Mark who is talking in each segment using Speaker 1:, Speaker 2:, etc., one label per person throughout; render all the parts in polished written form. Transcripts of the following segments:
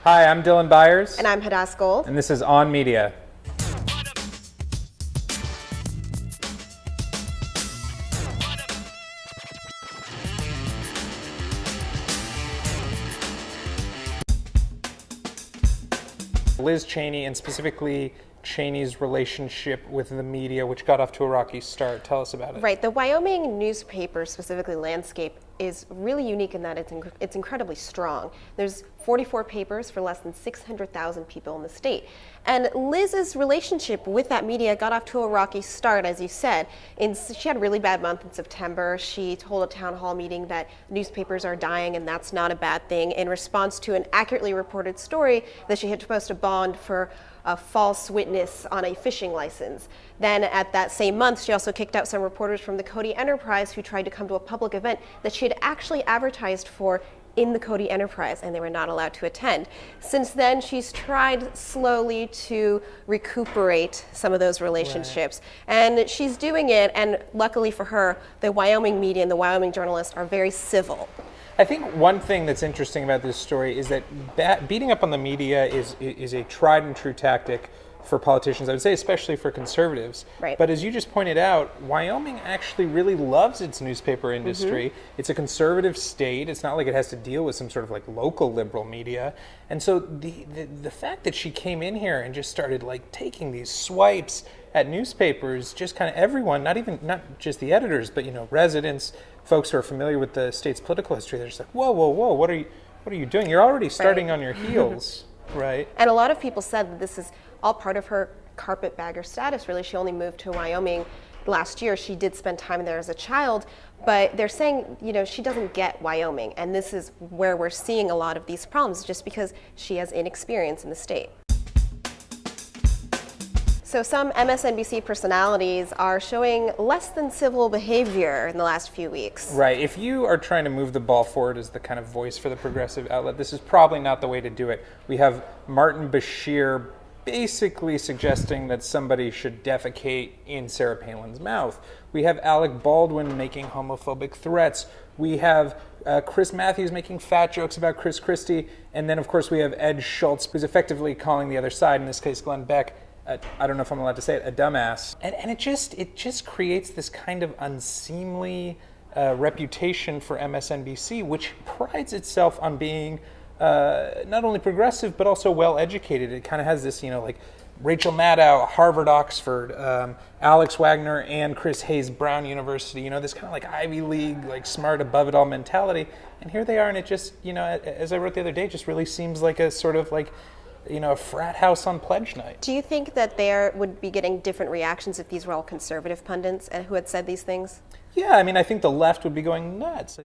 Speaker 1: Hi, I'm Dylan Byers.
Speaker 2: And I'm Hadas Gold.
Speaker 1: And this is On Media. Liz Cheney, and specifically Cheney's relationship with the media, which got off to a rocky start. Tell us about it.
Speaker 2: Right. The Wyoming newspaper, specifically Landscape, is really unique in that it's incredibly strong. There's 44 papers for less than 600,000 people in the state. And Liz's relationship with that media got off to a rocky start, as you said. She had a really bad month in September. She told a town hall meeting that newspapers are dying and that's not a bad thing, in response to an accurately reported story that she had to post a bond for a false witness on a fishing license. Then at that same month, she also kicked out some reporters from the Cody Enterprise who tried to come to a public event that she had actually advertised for in the Cody Enterprise, and they were not allowed to attend. Since then, she's tried slowly to recuperate some of those relationships, and she's doing it, and luckily for her, the Wyoming media and the Wyoming journalists are very civil.
Speaker 1: I think one thing that's interesting about this story is that beating up on the media is a tried and true tactic for politicians, I would say especially for conservatives.
Speaker 2: Right.
Speaker 1: But as you just pointed out, Wyoming actually really loves its newspaper industry. It's a conservative state. It's not like it has to deal with some sort of like local liberal media. And so the fact that she came in here and just started like taking these swipes at newspapers, just kind of everyone, not just the editors, but residents, folks who are familiar with the state's political history, they're just like, whoa, what are you doing? You're already starting on your heels, right?
Speaker 2: And a lot of people said that this is all part of her carpetbagger status, really. She only moved to Wyoming last year. She did spend time there as a child, but they're saying, she doesn't get Wyoming. And this is where we're seeing a lot of these problems, just because she has inexperience in the state. So some MSNBC personalities are showing less than civil behavior in the last few weeks.
Speaker 1: Right. If you are trying to move the ball forward as the kind of voice for the progressive outlet, this is probably not the way to do it. We have Martin Bashir basically suggesting that somebody should defecate in Sarah Palin's mouth. We have Alec Baldwin making homophobic threats. We have Chris Matthews making fat jokes about Chris Christie. And then, of course, we have Ed Schultz, who's effectively calling the other side, in this case Glenn Beck, I don't know if I'm allowed to say it, a dumbass. And it just creates this kind of unseemly reputation for MSNBC, which prides itself on being not only progressive, but also well-educated. It kind of has this, like Rachel Maddow, Harvard, Oxford, Alex Wagner, and Chris Hayes, Brown University, this kind of like Ivy League, like smart above it all mentality. And here they are, and it just, as I wrote the other day, just really seems like a sort of like, a frat house on pledge night.
Speaker 2: Do you think that they would be getting different reactions if these were all conservative pundits who had said these things?
Speaker 1: Yeah, I think the left would be going nuts.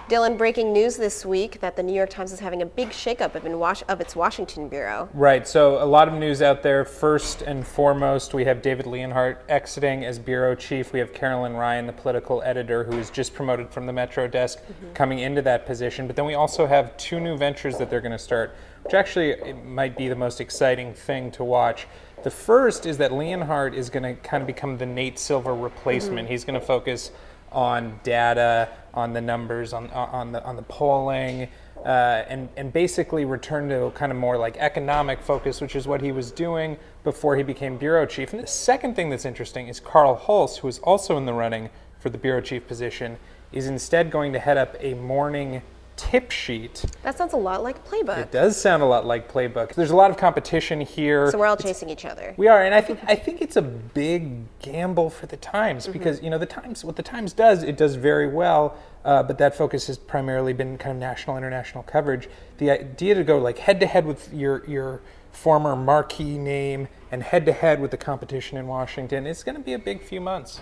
Speaker 2: Dylan, breaking news this week that the New York Times is having a big shakeup of its Washington bureau.
Speaker 1: Right, so a lot of news out there. First and foremost, we have David Leonhardt exiting as bureau chief. We have Carolyn Ryan, the political editor, who was just promoted from the Metro desk, coming into that position. But then we also have two new ventures that they're going to start, which actually it might be the most exciting thing to watch. The first is that Leonhardt is going to kind of become the Nate Silver replacement. He's going to focus on data, on the numbers, on the polling, and basically return to kind of more like economic focus, which is what he was doing before he became bureau chief. And the second thing that's interesting is Carl Hulse, who is also in the running for the bureau chief position, is instead going to head up a morning tip sheet.
Speaker 2: That sounds a lot like Playbook.
Speaker 1: It does sound a lot like Playbook. There's a lot of competition here.
Speaker 2: So we're all chasing each other.
Speaker 1: We are, and I think it's a big gamble for the Times because what the Times does, it does very well, but that focus has primarily been kind of national, international coverage. The idea to go like head to head with your former marquee name and head to head with the competition in Washington, it's going to be a big few months.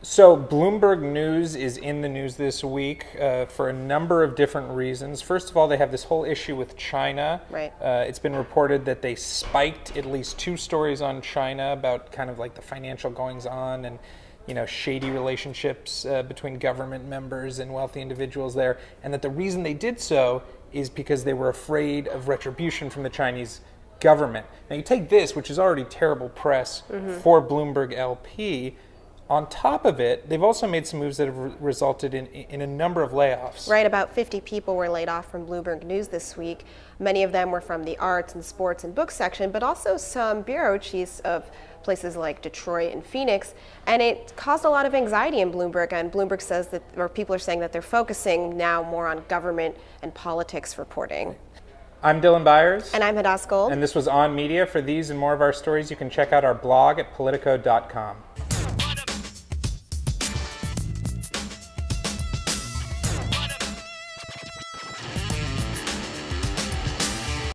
Speaker 1: So Bloomberg News is in the news this week for a number of different reasons. First of all, they have this whole issue with China.
Speaker 2: Right.
Speaker 1: It's been reported that they spiked at least two stories on China about kind of like the financial goings-on and shady relationships between government members and wealthy individuals there, and that the reason they did so is because they were afraid of retribution from the Chinese government. Now you take this, which is already terrible press for Bloomberg LP. on top of it, they've also made some moves that have resulted in a number of layoffs.
Speaker 2: Right, about 50 people were laid off from Bloomberg News this week. Many of them were from the arts and sports and book section, but also some bureau chiefs of places like Detroit and Phoenix. And it caused a lot of anxiety in Bloomberg. And Bloomberg says that, or people are saying that they're focusing now more on government and politics reporting.
Speaker 1: I'm Dylan Byers.
Speaker 2: And I'm Hadas Gold.
Speaker 1: And this was On Media. For these and more of our stories, you can check out our blog at politico.com.